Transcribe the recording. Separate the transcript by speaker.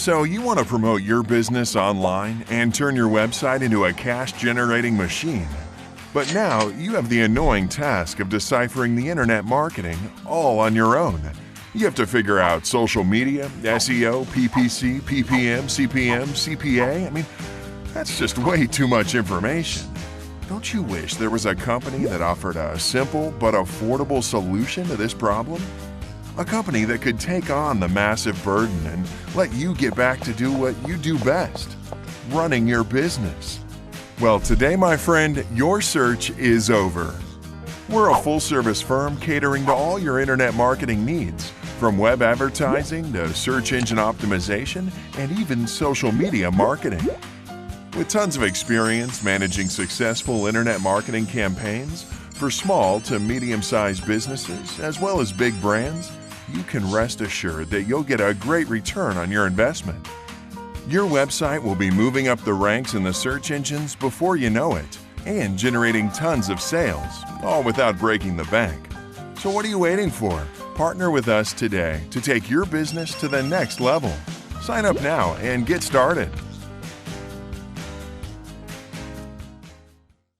Speaker 1: So you want to promote your business online and turn your website into a cash-generating machine. But now you have the annoying task of deciphering the internet marketing all on your own. You have to figure out social media, SEO, PPC, PPM, CPM, CPA. That's just way too much information. Don't you wish there was a company that offered a simple but affordable solution to this problem? A company that could take on the massive burden and let you get back to do what you do best, running your business. Well, today, my friend, your search is over. We're a full-service firm catering to all your internet marketing needs, from web advertising to search engine optimization and even social media marketing. With tons of experience managing successful internet marketing campaigns for small to medium-sized businesses as well as big brands, you can rest assured that you'll get a great return on your investment. Your website will be moving up the ranks in the search engines before you know it and generating tons of sales, all without breaking the bank. So what are you waiting for? Partner with us today to take your business to the next level. Sign up now and get started.